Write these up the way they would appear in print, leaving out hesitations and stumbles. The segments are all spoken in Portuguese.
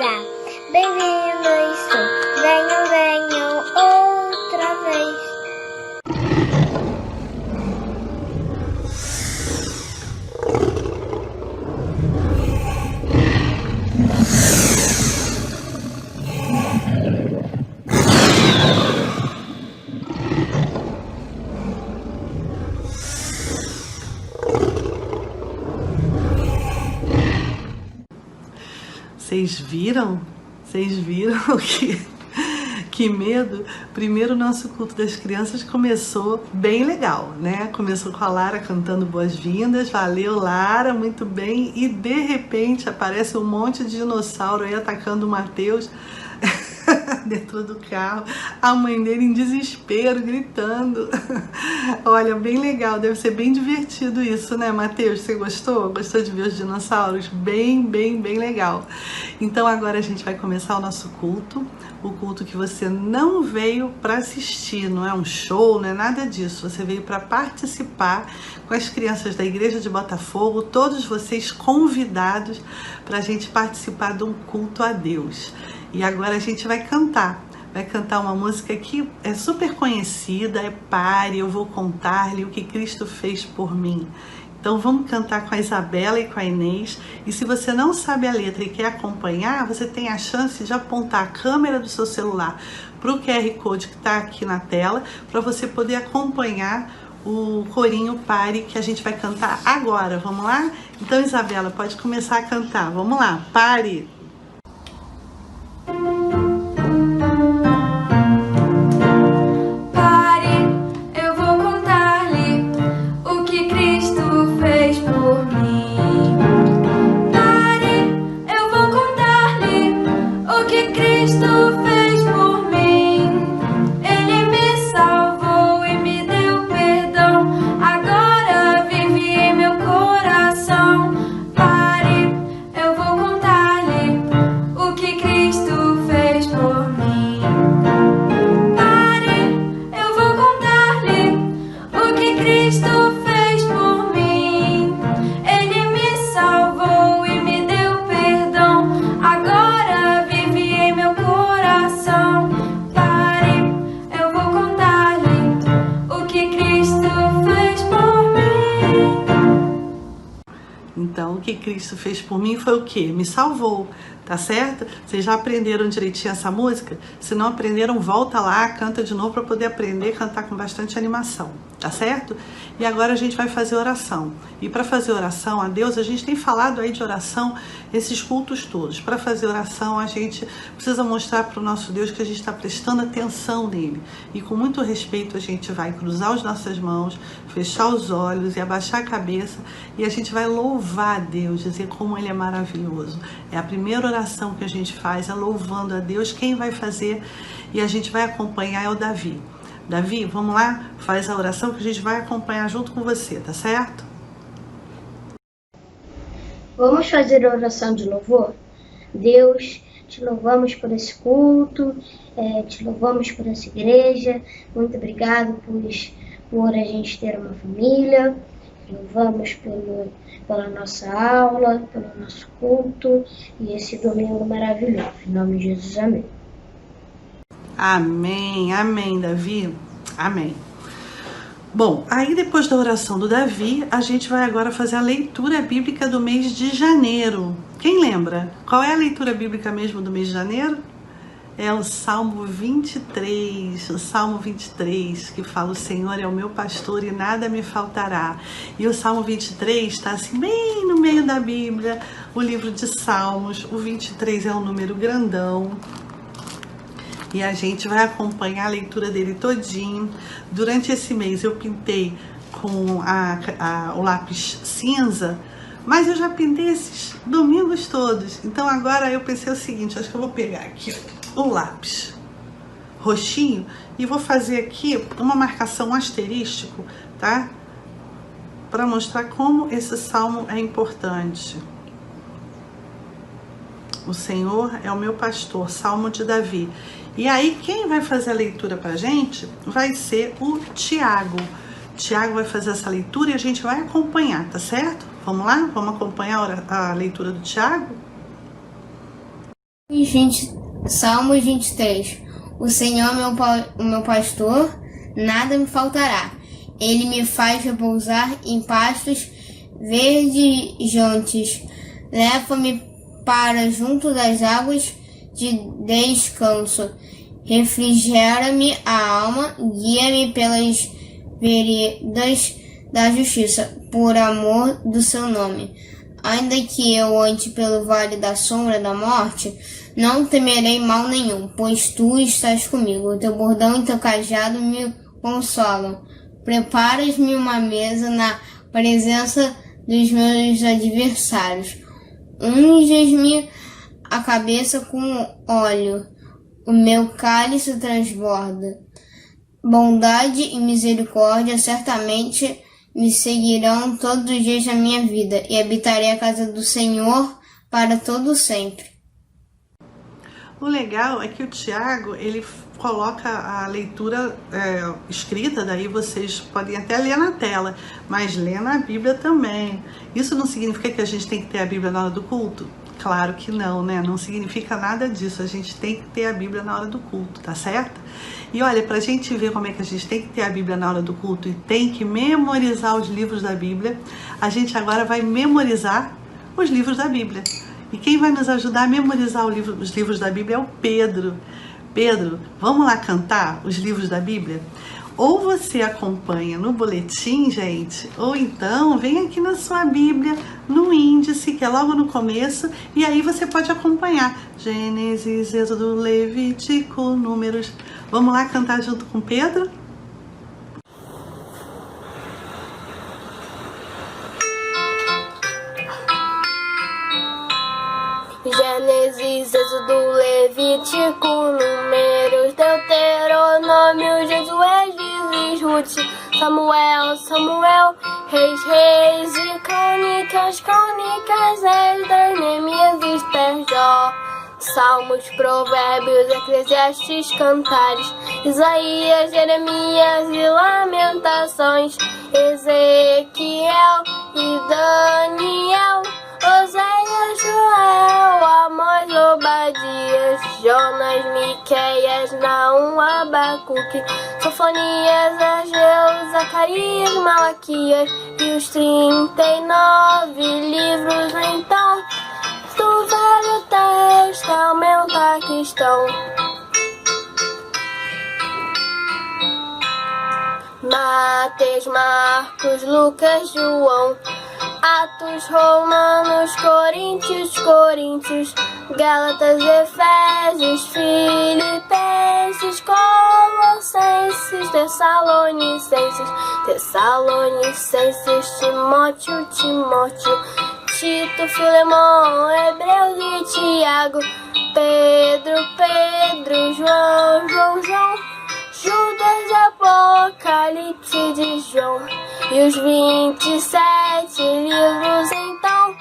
dia, bem-vindos, venham, venham outra vez. Vocês viram? Vocês viram que medo? Primeiro, o nosso culto das crianças começou bem legal, né? Começou com a Lara cantando boas-vindas, valeu Lara, muito bem, e de repente aparece um monte de dinossauro aí atacando o Matheus dentro do carro, a mãe dele em desespero, gritando. Olha, bem legal, deve ser bem divertido isso, né, Matheus? Você gostou? Gostou de ver os dinossauros? Bem legal. Então agora a gente vai começar o nosso culto, o culto que você não veio para assistir, não é um show, não é nada disso, você veio para participar com as crianças da Igreja de Botafogo, todos vocês convidados para a gente participar de um culto a Deus. E agora a gente vai cantar uma música que é super conhecida, é Pare, eu vou contar-lhe o que Cristo fez por mim. Então vamos cantar com a Isabela e com a Inês, e se você não sabe a letra e quer acompanhar, você tem a chance de apontar a câmera do seu celular para o QR Code que está aqui na tela, para você poder acompanhar o corinho Pare, que a gente vai cantar agora. Vamos lá? Então Isabela, pode começar a cantar, vamos lá, Pare! Então, o que Cristo fez por mim foi o quê? Me salvou, tá certo? Vocês já aprenderam direitinho essa música? Se não aprenderam, volta lá, canta de novo para poder aprender, cantar com bastante animação, tá certo? E agora a gente vai fazer oração. E para fazer oração a Deus, a gente tem falado aí de oração esses cultos todos. Para fazer oração, a gente precisa mostrar para o nosso Deus que a gente está prestando atenção nele. E com muito respeito, a gente vai cruzar as nossas mãos, fechar os olhos e abaixar a cabeça, e a gente vai louvar a Deus, dizer como Ele é maravilhoso. É a primeira oração que a gente faz, é louvando a Deus. Quem vai fazer e a gente vai acompanhar é o Davi. Davi, vamos lá? Faz a oração que a gente vai acompanhar junto com você, tá certo? Vamos fazer a oração de louvor? Deus, te louvamos por esse culto, te louvamos por essa igreja, muito obrigado por a gente ter uma família, louvamos pela nossa aula, pelo nosso culto e esse domingo maravilhoso. Em nome de Jesus, amém. Amém, amém, Davi, amém. Bom, aí depois da oração do Davi, a gente vai agora fazer a leitura bíblica do mês de janeiro. Quem lembra? Qual é a leitura bíblica mesmo do mês de janeiro? É o Salmo 23, que fala: o Senhor é o meu pastor e nada me faltará. E o Salmo 23 está assim bem no meio da Bíblia, o livro de Salmos. O 23 é um número grandão. E a gente vai acompanhar a leitura dele todinho. Durante esse mês eu pintei com o lápis cinza, mas eu já pintei esses domingos todos. Então agora eu pensei o seguinte, acho que eu vou pegar aqui o lápis roxinho e vou fazer aqui uma marcação asterístico, tá? Para mostrar como esse salmo é importante. O Senhor é o meu pastor, Salmo de Davi. E aí, quem vai fazer a leitura pra gente vai ser o Tiago. Tiago vai fazer essa leitura e a gente vai acompanhar, tá certo? Vamos lá? Vamos acompanhar a leitura do Tiago? Salmos 23. O Senhor é o meu pastor, nada me faltará. Ele me faz repousar em pastos verdejantes. Leva-me para junto das águas de descanso. Refrigera-me a alma, guia-me pelas veredas da justiça, por amor do seu nome. Ainda que eu ande pelo vale da sombra da morte, não temerei mal nenhum, pois tu estás comigo. O teu bordão e teu cajado me consolam. Preparas-me uma mesa na presença dos meus adversários. Unges-me a cabeça com óleo. O meu cálice transborda. Bondade e misericórdia certamente me seguirão todos os dias da minha vida, e habitarei a casa do Senhor para todo sempre. O legal é que o Tiago, ele coloca a leitura escrita, daí vocês podem até ler na tela, mas ler na Bíblia também. Isso não significa que a gente tem que ter a Bíblia na hora do culto? Claro que não, né? Não significa nada disso. A gente tem que ter a Bíblia na hora do culto, tá certo? E olha, pra gente ver como é que a gente tem que ter a Bíblia na hora do culto e tem que memorizar os livros da Bíblia, a gente agora vai memorizar os livros da Bíblia. E quem vai nos ajudar a memorizar os livros da Bíblia é o Pedro. Pedro, vamos lá cantar os livros da Bíblia? Ou você acompanha no boletim, gente, ou então vem aqui na sua Bíblia, no índice, que é logo no começo, e aí você pode acompanhar. Gênesis, Êxodo, Levítico, Números. Vamos lá cantar junto com Pedro? Gênesis, Êxodo, Levítico, Números, Deuteronômio, Josué, Juízes, Ruth, Samuel, Reis e Crônicas, Esdras, Neemias, Ester, Jó, Salmos, Provérbios, Eclesiastes, Cantares, Isaías, Jeremias e Lamentações, Ezequiel e Daniel, Oséias, Joel, Amós, Obadias, Jonas, Miqueias, Naum, Abacuque, Sofonias, Ageu, Zacarias, Malaquias e os 39 livros então do Velho Testamento aqui estão. Mateus, Marcos, Lucas, João, Atos, Romanos, Coríntios, Gálatas, Efésios, Filipenses, Colossenses, Tessalonicenses, Timóteo, Tito, Filemão, Hebreus e Tiago, Pedro, João, Judas, Apocalipse de João e os 27 livros então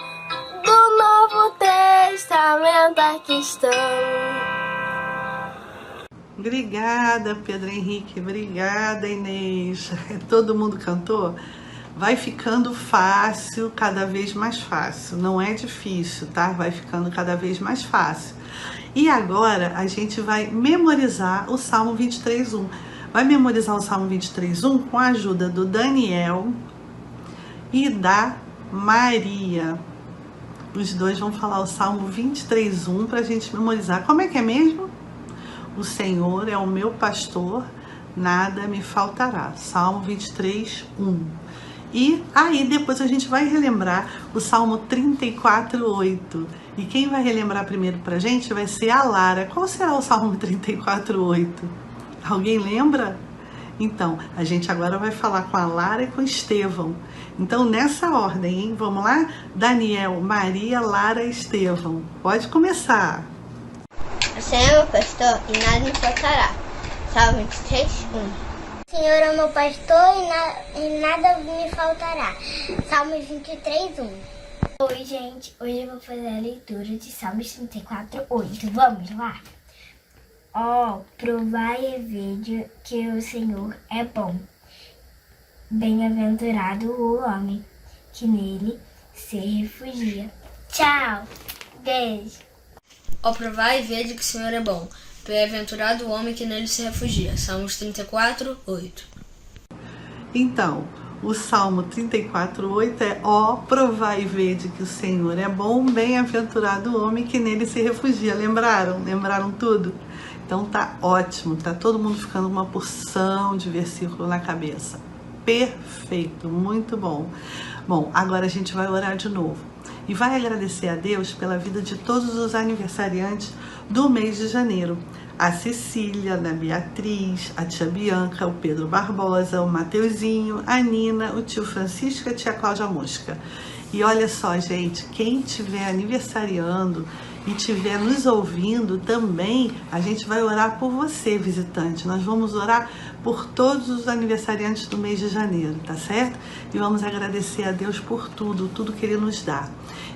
do Novo Testamento aqui estão. Obrigada, Pedro Henrique, obrigada, Inês. Todo mundo cantou? Vai ficando fácil, cada vez mais fácil. Não é difícil, tá? Vai ficando cada vez mais fácil. E agora a gente vai memorizar o Salmo 23:1. Vai memorizar o Salmo 23:1 com a ajuda do Daniel e da Maria. Os dois vão falar o Salmo 23:1 para a gente memorizar. Como é que é mesmo? O Senhor é o meu pastor, nada me faltará. Salmo 23:1. E aí depois a gente vai relembrar o Salmo 34:8. E quem vai relembrar primeiro pra gente vai ser a Lara. Qual será o Salmo 34:8? Alguém lembra? Então, a gente agora vai falar com a Lara e com o Estevão. Então, nessa ordem, hein? Vamos lá? Daniel, Maria, Lara e Estevão. Pode começar. O Senhor é meu pastor e nada me faltará. Salmo 23:1. O Senhor é meu pastor e nada me faltará. Salmos 23:1. Oi, gente. Hoje eu vou fazer a leitura de Salmos 34:8. Vamos lá? Provai e vede que o Senhor é bom. Bem-aventurado o homem que nele se refugia. Tchau. Beijo. Ó, provai e vede que o Senhor é bom. Bem-aventurado o homem que nele se refugia. Salmos 34, 8. Então, o Salmo 34:8 é: ó, provai e vede que o Senhor é bom, bem-aventurado o homem que nele se refugia. Lembraram? Lembraram tudo? Então tá ótimo, tá todo mundo ficando com uma porção de versículo na cabeça. Perfeito, muito bom. Bom, agora a gente vai orar de novo e vai agradecer a Deus pela vida de todos os aniversariantes do mês de janeiro. A Cecília, a Beatriz, a tia Bianca, o Pedro Barbosa, o Mateuzinho, a Nina, o tio Francisco e a tia Cláudia Mosca. E olha só, gente, quem estiver aniversariando e estiver nos ouvindo também, a gente vai orar por você, visitante. Nós vamos orar por todos os aniversariantes do mês de janeiro, tá certo? E vamos agradecer a Deus por tudo que Ele nos dá.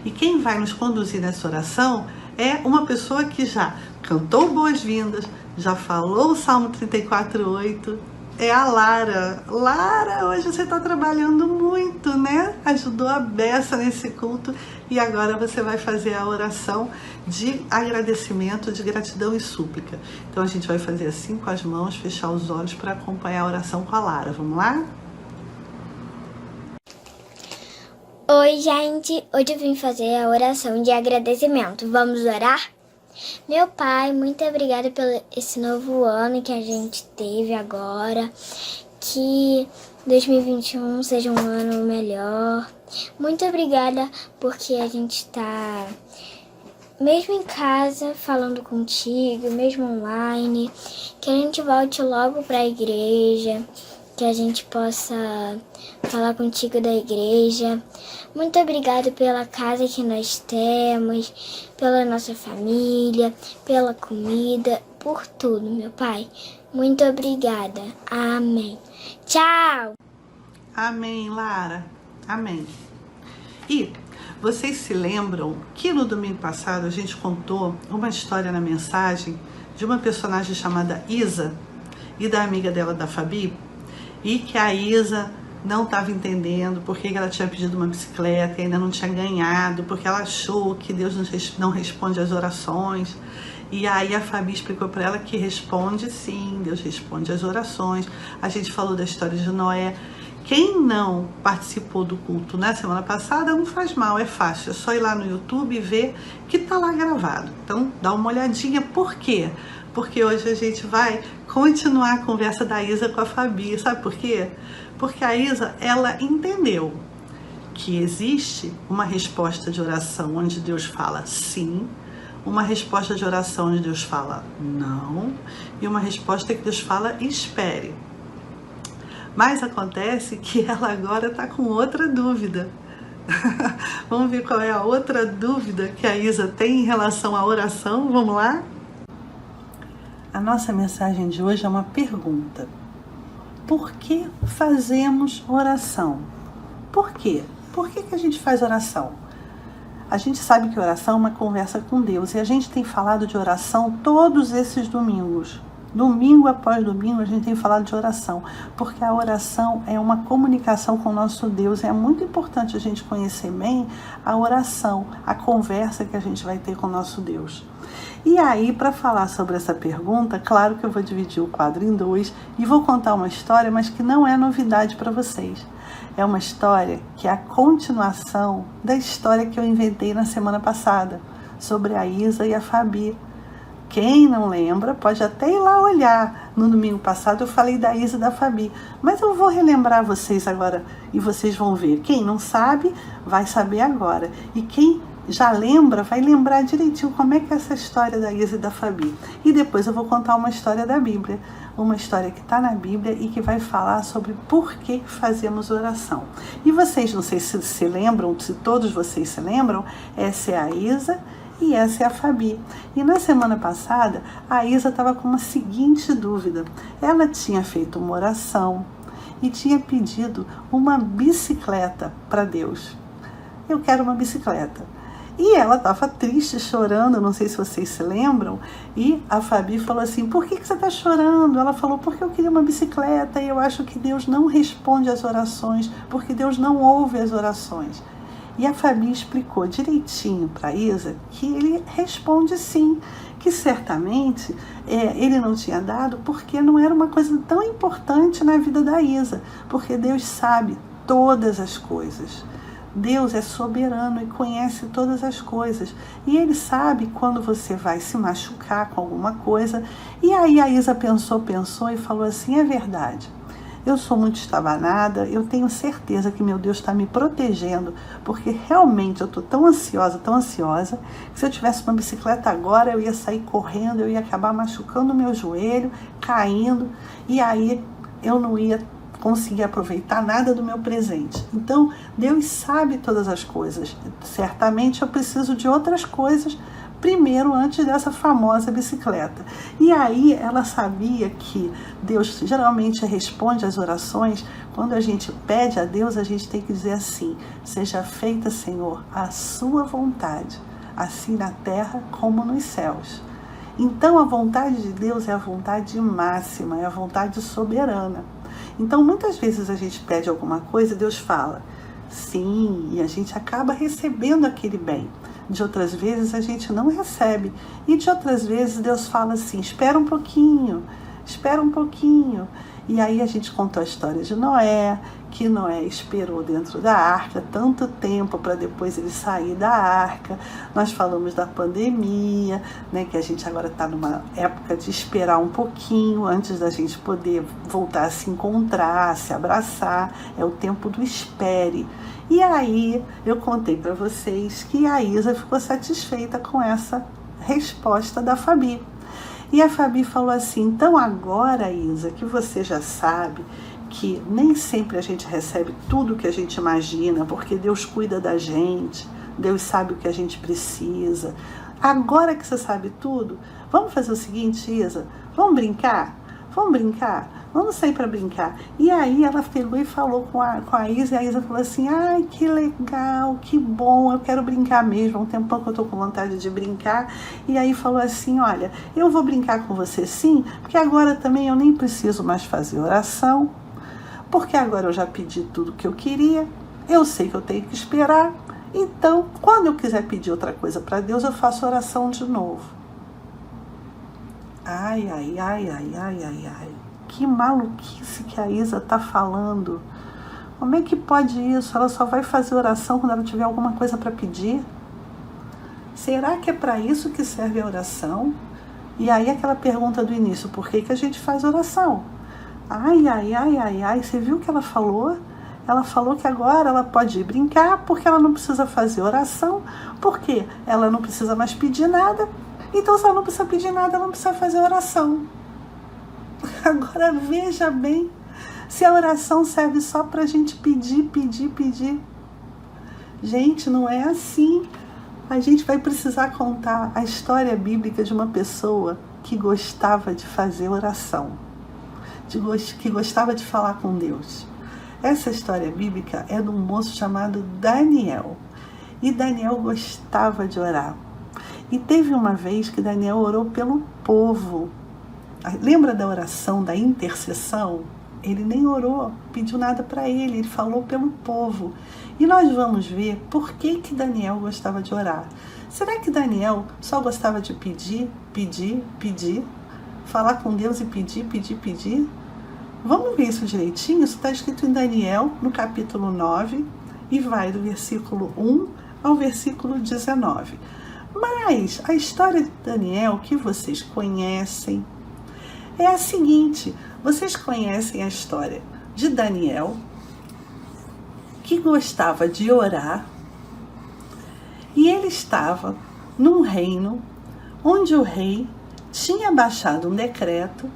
E quem vai nos conduzir nessa oração é uma pessoa que já cantou boas-vindas, já falou o Salmo 34:8, é a Lara. Lara, hoje você está trabalhando muito, né? Ajudou a beça nesse culto e agora você vai fazer a oração de agradecimento, de gratidão e súplica. Então a gente vai fazer assim com as mãos, fechar os olhos para acompanhar a oração com a Lara. Vamos lá? Oi, gente! Hoje eu vim fazer a oração de agradecimento. Vamos orar? Meu Pai, muito obrigada pelo esse novo ano que a gente teve agora. Que 2021 seja um ano melhor. Muito obrigada porque a gente está, mesmo em casa, falando contigo, mesmo online. Que a gente volte logo para a igreja. Que a gente possa falar contigo da igreja. Muito obrigada pela casa que nós temos, pela nossa família, pela comida, por tudo, meu Pai. Muito obrigada. Amém. Tchau! Amém, Lara. Amém. E vocês se lembram que no domingo passado a gente contou uma história na mensagem de uma personagem chamada Isa e da amiga dela, da Fabi? E que a Isa não estava entendendo porque ela tinha pedido uma bicicleta e ainda não tinha ganhado, porque ela achou que Deus não responde às orações. E aí a Fabi explicou para ela que responde sim, Deus responde às orações. A gente falou da história de Noé. Quem não participou do culto na semana passada, não faz mal, é fácil. É só ir lá no YouTube e ver que tá lá gravado. Então dá uma olhadinha. Por quê? Porque hoje a gente vai continuar a conversa da Isa com a Fabi. Sabe por quê? Porque a Isa, ela entendeu que existe uma resposta de oração onde Deus fala sim, uma resposta de oração onde Deus fala não, e uma resposta que Deus fala espere. Mas acontece que ela agora está com outra dúvida. Vamos ver qual é a outra dúvida que a Isa tem em relação à oração? Vamos lá? A nossa mensagem de hoje é uma pergunta. Por que fazemos oração? Por quê? Por que a gente faz oração? A gente sabe que oração é uma conversa com Deus e a gente tem falado de oração todos esses domingos. Domingo após domingo a gente tem falado de oração, porque a oração é uma comunicação com o nosso Deus. É muito importante a gente conhecer bem a oração, a conversa que a gente vai ter com o nosso Deus. E aí, para falar sobre essa pergunta, claro que eu vou dividir o quadro em dois e vou contar uma história, mas que não é novidade para vocês. É uma história que é a continuação da história que eu inventei na semana passada, sobre a Isa e a Fabi. Quem não lembra pode até ir lá olhar. No domingo passado eu falei da Isa e da Fabi, mas eu vou relembrar vocês agora e vocês vão ver. Quem não sabe vai saber agora, e quem já lembra vai lembrar direitinho como é que é essa história da Isa e da Fabi. E depois eu vou contar uma história da Bíblia, uma história que está na Bíblia e que vai falar sobre por que fazemos oração. E vocês, não sei se se lembram, se todos vocês se lembram, essa é a Isa e essa é a Fabi. E na semana passada, a Isa estava com uma seguinte dúvida. Ela tinha feito uma oração e tinha pedido uma bicicleta para Deus. Eu quero uma bicicleta. E ela estava triste, chorando, não sei se vocês se lembram, e a Fabi falou assim, por que você está chorando? Ela falou, porque eu queria uma bicicleta e eu acho que Deus não responde às orações, porque Deus não ouve as orações. E a Fabi explicou direitinho para Isa que ele responde sim, que certamente ele não tinha dado porque não era uma coisa tão importante na vida da Isa, porque Deus sabe todas as coisas. Deus é soberano e conhece todas as coisas. E Ele sabe quando você vai se machucar com alguma coisa. E aí a Isa pensou e falou assim, é verdade. Eu sou muito estabanada, eu tenho certeza que meu Deus está me protegendo, porque realmente eu estou tão ansiosa, que se eu tivesse uma bicicleta agora, eu ia sair correndo, eu ia acabar machucando o meu joelho, caindo, e aí eu não ia conseguir aproveitar nada do meu presente. Então, Deus sabe todas as coisas. Certamente eu preciso de outras coisas primeiro, antes dessa famosa bicicleta. E aí ela sabia que Deus geralmente responde às orações. Quando a gente pede a Deus, a gente tem que dizer assim, seja feita, Senhor, a sua vontade, assim na terra como nos céus. Então a vontade de Deus é a vontade máxima, é a vontade soberana. Então muitas vezes a gente pede alguma coisa, Deus fala sim, e a gente acaba recebendo aquele bem. De outras vezes a gente não recebe. E de outras vezes Deus fala assim, espera um pouquinho. E aí a gente contou a história de Noé, que Noé esperou dentro da arca tanto tempo para depois ele sair da arca. Nós falamos da pandemia, né, que a gente agora está numa época de esperar um pouquinho antes da gente poder voltar a se encontrar, a se abraçar. É o tempo do espere. E aí eu contei para vocês que a Isa ficou satisfeita com essa resposta da Fabi. E a Fabi falou assim, então agora, Isa, que você já sabe que nem sempre a gente recebe tudo o que a gente imagina, porque Deus cuida da gente, Deus sabe o que a gente precisa. Agora que você sabe tudo, vamos fazer o seguinte, Isa, vamos brincar? Vamos sair para brincar. E aí ela pegou e falou com a Isa, e a Isa falou assim, ai, que legal, que bom, eu quero brincar mesmo, há um tempão que eu tô com vontade de brincar. E aí falou assim, olha, eu vou brincar com você sim, porque agora também eu nem preciso mais fazer oração, porque agora eu já pedi tudo que eu queria, eu sei que eu tenho que esperar, então, quando eu quiser pedir outra coisa para Deus, eu faço oração de novo. Ai, que maluquice que a Isa tá falando. Como é que pode isso? Ela só vai fazer oração quando ela tiver alguma coisa para pedir? Será que é para isso que serve a oração? E aí aquela pergunta do início, por que a gente faz oração? Ai, você viu o que ela falou? Ela falou que agora ela pode ir brincar porque ela não precisa fazer oração, porque ela não precisa mais pedir nada. Então, se ela não precisa pedir nada, ela não precisa fazer oração. Agora, veja bem, se a oração serve só para a gente pedir. Gente, não é assim. A gente vai precisar contar a história bíblica de uma pessoa que gostava de fazer oração, que gostava de falar com Deus. Essa história bíblica é de um moço chamado Daniel. E Daniel gostava de orar. E teve uma vez que Daniel orou pelo povo. Lembra da oração da intercessão? Ele nem orou, pediu nada para ele falou pelo povo. E nós vamos ver por que Daniel gostava de orar. Será que Daniel só gostava de pedir? Falar com Deus e pedir? Vamos ver isso direitinho? Isso está escrito em Daniel, no capítulo 9, e vai do versículo 1 ao versículo 19. Mas a história de Daniel que vocês conhecem é a seguinte, vocês conhecem a história de Daniel, que gostava de orar, e ele estava num reino onde o rei tinha baixado um decreto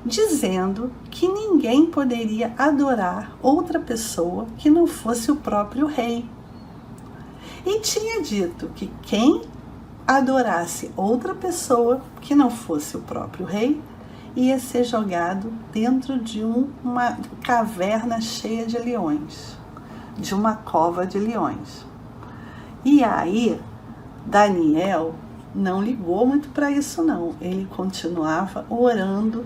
dizendo que ninguém poderia adorar outra pessoa que não fosse o próprio rei. E tinha dito que quem adorasse outra pessoa que não fosse o próprio rei, ia ser jogado dentro de uma caverna cheia de leões, de uma cova de leões. E aí, Daniel não ligou muito para isso não, ele continuava orando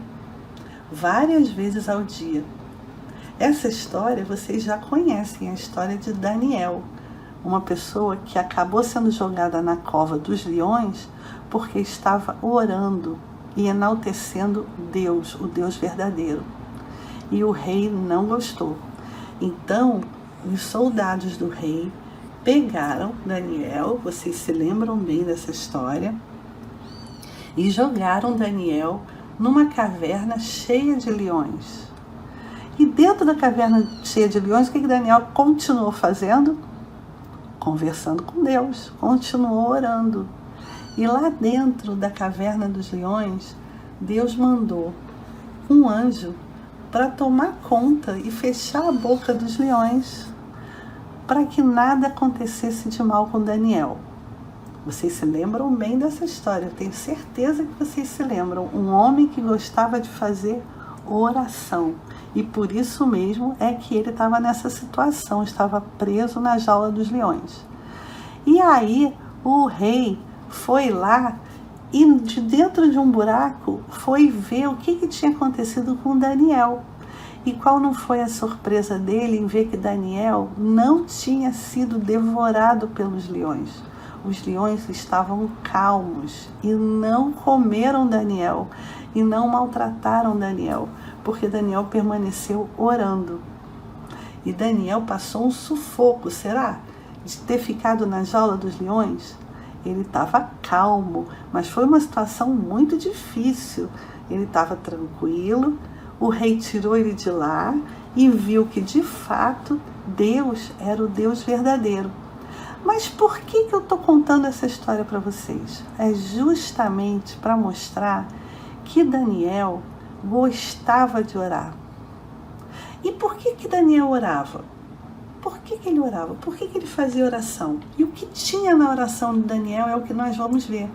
várias vezes ao dia. Essa história, vocês já conhecem, a história de Daniel, uma pessoa que acabou sendo jogada na cova dos leões porque estava orando e enaltecendo Deus, o Deus verdadeiro. E o rei não gostou. Então, os soldados do rei pegaram Daniel, vocês se lembram bem dessa história, e jogaram Daniel numa caverna cheia de leões. E dentro da caverna cheia de leões, o que Daniel continuou fazendo? Conversando com Deus, continuou orando. E lá dentro da caverna dos leões, Deus mandou um anjo para tomar conta e fechar a boca dos leões, para que nada acontecesse de mal com Daniel. Vocês se lembram bem dessa história, eu tenho certeza que vocês se lembram. Um homem que gostava de fazer oração. E por isso mesmo é que ele estava nessa situação, estava preso na jaula dos leões. E aí o rei foi lá e de dentro de um buraco foi ver o que tinha acontecido com Daniel. E qual não foi a surpresa dele em ver que Daniel não tinha sido devorado pelos leões. Os leões estavam calmos e não comeram Daniel e não maltrataram Daniel, porque Daniel permaneceu orando. E Daniel passou um sufoco, será? De ter ficado na jaula dos leões? Ele estava calmo, mas foi uma situação muito difícil. Ele estava tranquilo, o rei tirou ele de lá e viu que de fato Deus era o Deus verdadeiro. Mas por que eu estou contando essa história para vocês? É justamente para mostrar que Daniel gostava de orar. E por que Daniel orava? Por que ele orava? Por que ele fazia oração? E o que tinha na oração de Daniel é o que nós vamos ver.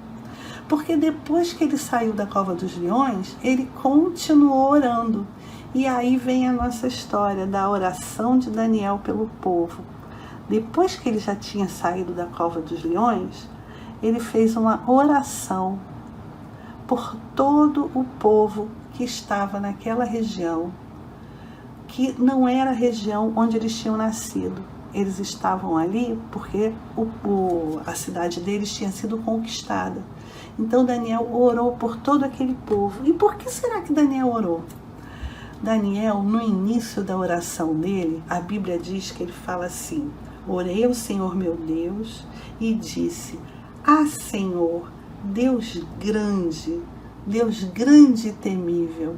Porque depois que ele saiu da cova dos leões, ele continuou orando. E aí vem a nossa história da oração de Daniel pelo povo. Depois que ele já tinha saído da cova dos leões, ele fez uma oração por todo o povo que estava naquela região, que não era a região onde eles tinham nascido. Eles estavam ali porque a cidade deles tinha sido conquistada. Então Daniel orou por todo aquele povo. E por que será que Daniel orou? Daniel, no início da oração dele, a Bíblia diz que ele fala assim: orei ao Senhor meu Deus e disse: ah, Senhor, Deus grande e temível.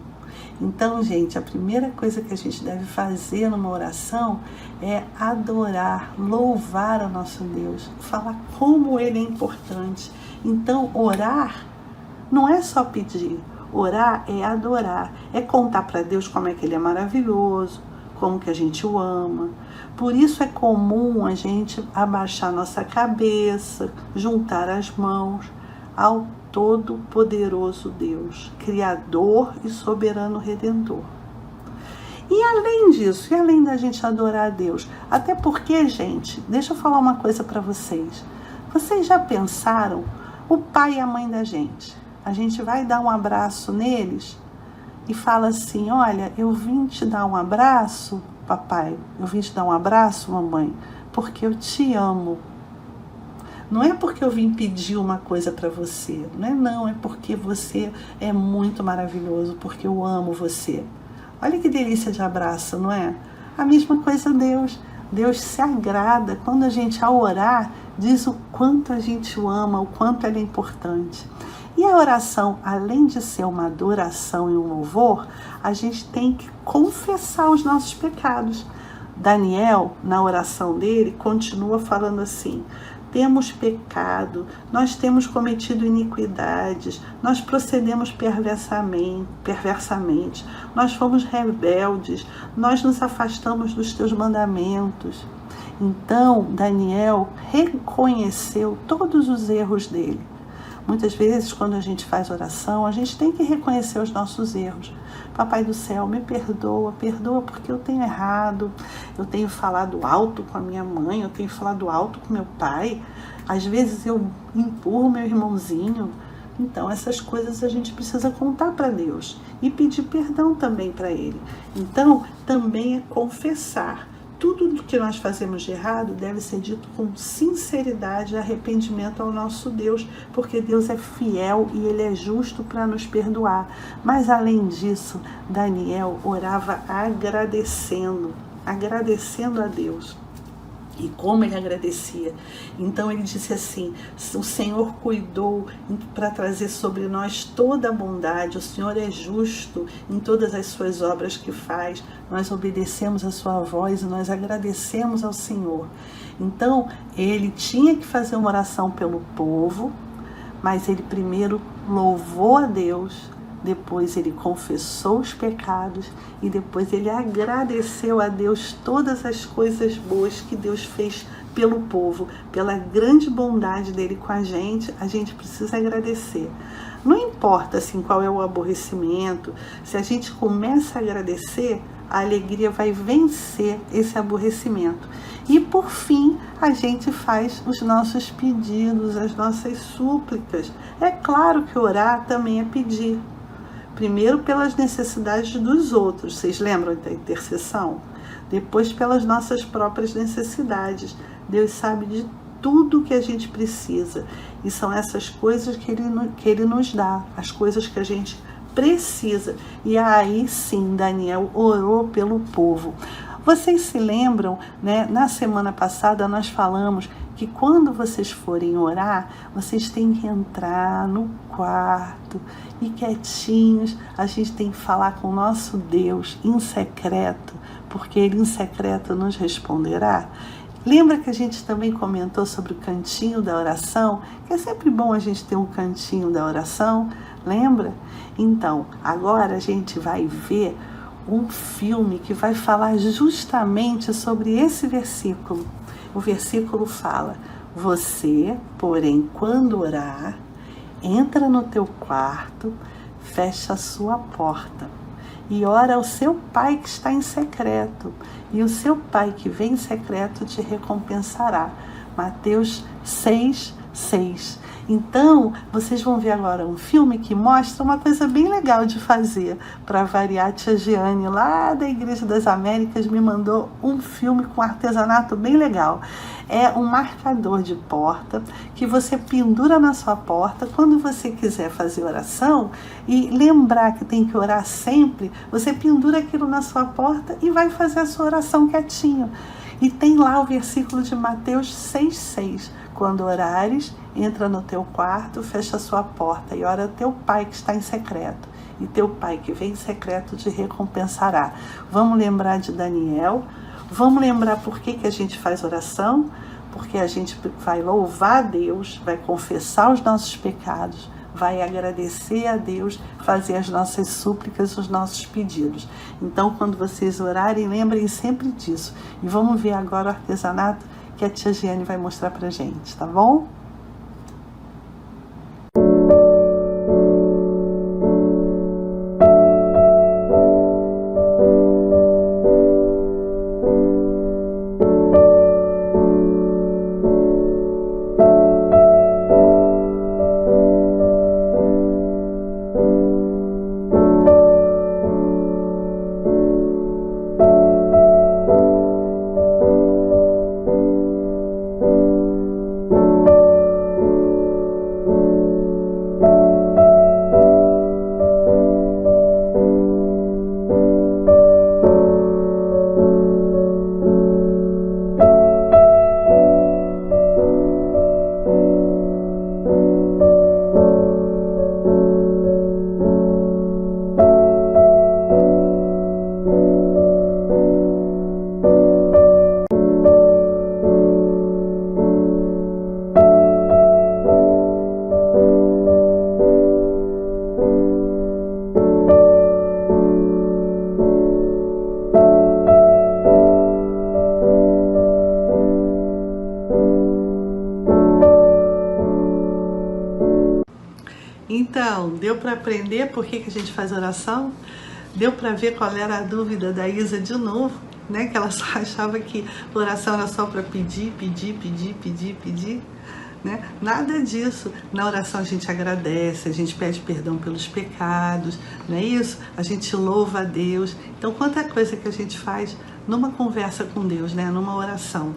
Então, gente, a primeira coisa que a gente deve fazer numa oração é adorar, louvar o nosso Deus, falar como Ele é importante. Então, orar não é só pedir, orar é adorar, é contar para Deus como é que Ele é maravilhoso, como que a gente o ama. Por isso é comum a gente abaixar nossa cabeça, juntar as mãos ao Todo-Poderoso Deus, Criador e Soberano Redentor. E além disso, e além da gente adorar a Deus, até porque, gente, deixa eu falar uma coisa para vocês. Vocês já pensaram, o pai e a mãe da gente, a gente vai dar um abraço neles e fala assim: olha, eu vim te dar um abraço, papai, eu vim te dar um abraço, mamãe, porque eu te amo. Não é porque eu vim pedir uma coisa para você, não, é porque você é muito maravilhoso, porque eu amo você. Olha que delícia de abraço, não é? A mesma coisa Deus. Deus se agrada quando a gente, ao orar, diz o quanto a gente o ama, o quanto ele é importante. E a oração, além de ser uma adoração e um louvor, a gente tem que confessar os nossos pecados. Daniel, na oração dele, continua falando assim: temos pecado, nós temos cometido iniquidades, nós procedemos perversamente, nós fomos rebeldes, nós nos afastamos dos teus mandamentos. Então, Daniel reconheceu todos os erros dele. Muitas vezes, quando a gente faz oração, a gente tem que reconhecer os nossos erros. Papai do céu, me perdoa porque eu tenho errado, eu tenho falado alto com a minha mãe, eu tenho falado alto com meu pai, às vezes eu empurro meu irmãozinho. Então, essas coisas a gente precisa contar para Deus e pedir perdão também para Ele. Então, também é confessar tudo que nós fazemos de errado deve ser dito com sinceridade e arrependimento ao nosso Deus, porque Deus é fiel e Ele é justo para nos perdoar. Mas além disso, Daniel orava agradecendo a Deus. E como ele agradecia. Então ele disse assim: o Senhor cuidou para trazer sobre nós toda a bondade, o Senhor é justo em todas as suas obras que faz, nós obedecemos a sua voz e nós agradecemos ao Senhor. Então ele tinha que fazer uma oração pelo povo, mas ele primeiro louvou a Deus, depois ele confessou os pecados e depois ele agradeceu a Deus todas as coisas boas que Deus fez pelo povo, pela grande bondade dele com a gente precisa agradecer. Não importa assim qual é o aborrecimento, se a gente começa a agradecer, a alegria vai vencer esse aborrecimento. E por fim, a gente faz os nossos pedidos, as nossas súplicas. É claro que orar também é pedir. Primeiro pelas necessidades dos outros, vocês lembram da intercessão? Depois pelas nossas próprias necessidades. Deus sabe de tudo que a gente precisa. E são essas coisas que Ele nos dá, as coisas que a gente precisa. E aí sim, Daniel orou pelo povo. Vocês se lembram, né? Na semana passada nós falamos que quando vocês forem orar, vocês têm que entrar no quarto e quietinhos, a gente tem que falar com o nosso Deus em secreto, porque Ele em secreto nos responderá. Lembra que a gente também comentou sobre o cantinho da oração? Que é sempre bom a gente ter um cantinho da oração, lembra? Então, agora a gente vai ver um filme que vai falar justamente sobre esse versículo. O versículo fala: você, porém, quando orar, entra no teu quarto, fecha a sua porta e ora ao seu pai que está em secreto, e o seu pai que vem em secreto te recompensará. Mateus 6:6. Então, vocês vão ver agora um filme que mostra uma coisa bem legal de fazer. Para variar, a tia Giane, lá da Igreja das Américas, me mandou um filme com artesanato bem legal. É um marcador de porta que você pendura na sua porta. Quando você quiser fazer oração e lembrar que tem que orar sempre, você pendura aquilo na sua porta e vai fazer a sua oração quietinho. E tem lá o versículo de Mateus 6:6. Quando orares, entra no teu quarto, fecha a sua porta e ora ao teu pai que está em secreto. E teu pai que vem em secreto te recompensará. Vamos lembrar de Daniel. Vamos lembrar por que a gente faz oração. Porque a gente vai louvar a Deus, vai confessar os nossos pecados, vai agradecer a Deus, fazer as nossas súplicas, os nossos pedidos. Então, quando vocês orarem, lembrem sempre disso. E vamos ver agora o artesanato que a tia Giane vai mostrar pra gente, tá bom? Então, deu para aprender por que a gente faz oração? Deu para ver qual era a dúvida da Isa de novo, né? Que ela só achava que oração era só para pedir, né? Nada disso. Na oração a gente agradece, a gente pede perdão pelos pecados, não é isso? A gente louva a Deus. Então, quanta coisa que a gente faz numa conversa com Deus, né? Numa oração.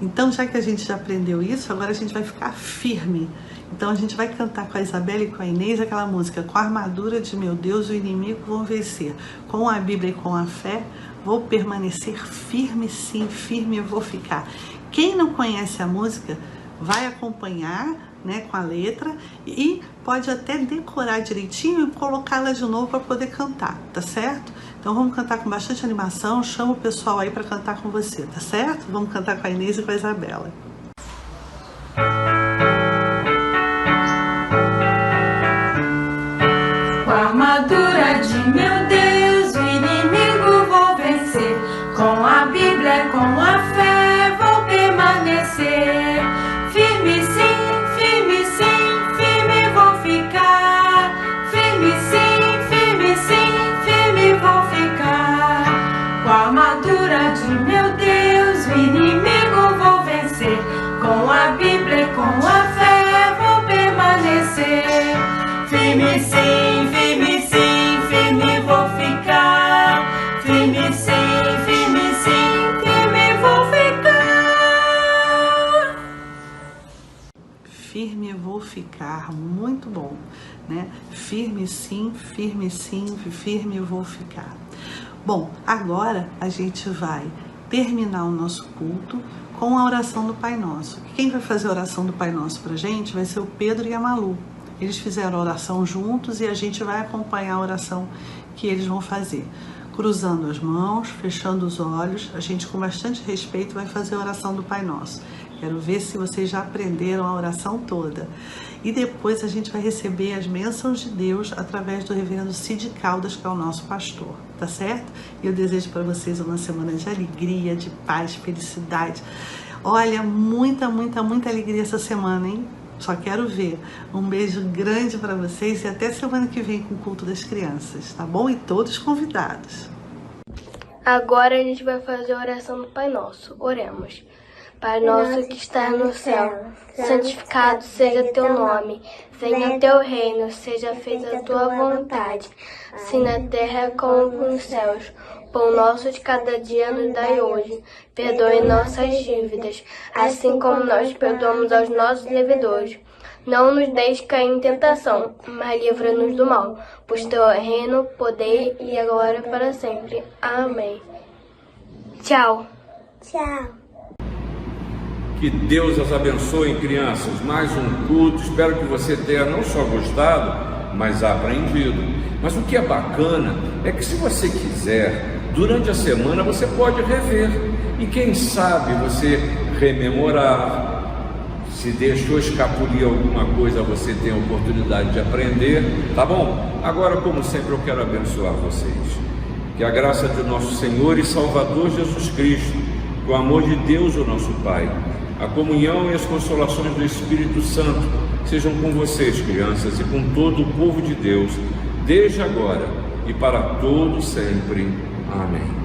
Então, já que a gente já aprendeu isso, agora a gente vai ficar firme. Então a gente vai cantar com a Isabela e com a Inês aquela música: com a armadura de meu Deus o inimigo vou vencer, com a Bíblia e com a fé vou permanecer firme, sim, firme eu vou ficar. Quem não conhece a música vai acompanhar, né, com a letra, e pode até decorar direitinho e colocá-la de novo para poder cantar, tá certo? Então vamos cantar com bastante animação, chama o pessoal aí para cantar com você, tá certo? Vamos cantar com a Inês e com a Isabela. Com a armadura de meu Deus, o inimigo vou vencer. Com a Bíblia, com a fé, vou permanecer. Firme sim, firme sim, firme vou ficar. Firme sim, firme sim, firme vou ficar. Com a armadura de meu Deus, o inimigo vou vencer. Com a Bíblia, com a fé, vou permanecer. Firme sim, firme sim, firme vou ficar. Firme sim, firme vou ficar. Firme vou ficar, muito bom, né? Firme sim, firme vou ficar. Bom, agora a gente vai terminar o nosso culto com a oração do Pai Nosso. Quem vai fazer a oração do Pai Nosso pra gente vai ser o Pedro e a Malu. Eles fizeram a oração juntos e a gente vai acompanhar a oração que eles vão fazer. Cruzando as mãos, fechando os olhos, a gente com bastante respeito vai fazer a oração do Pai Nosso. Quero ver se vocês já aprenderam a oração toda. E depois a gente vai receber as bênçãos de Deus através do reverendo Cid Caldas, que é o nosso pastor, tá certo? E eu desejo para vocês uma semana de alegria, de paz, felicidade. Olha, muita alegria essa semana, hein? Só quero ver. Um beijo grande para vocês e até semana que vem com o culto das crianças, tá bom? E todos convidados. Agora a gente vai fazer a oração do Pai Nosso. Oremos. Pai nosso que estás no céu, santificado seja teu nome. Venha teu reino, seja feita a tua vontade, assim na terra como nos céus. Pão nosso de cada dia nos dai hoje. Perdoe nossas dívidas, assim como nós perdoamos aos nossos devedores. Não nos deixe cair em tentação, mas livra-nos do mal. Pois teu é reino, poder e a glória para sempre. Amém. Tchau. Tchau. Que Deus as abençoe, crianças. Mais um culto. Espero que você tenha não só gostado, mas aprendido. Mas o que é bacana é que, se você quiser, durante a semana você pode rever. E quem sabe você rememorar. Se deixou escapulir alguma coisa, você tem a oportunidade de aprender, tá bom? Agora, como sempre, eu quero abençoar vocês. Que a graça de nosso Senhor e Salvador Jesus Cristo, que o amor de Deus, o nosso Pai, a comunhão e as consolações do Espírito Santo sejam com vocês, crianças, e com todo o povo de Deus, desde agora e para todo sempre. Amém.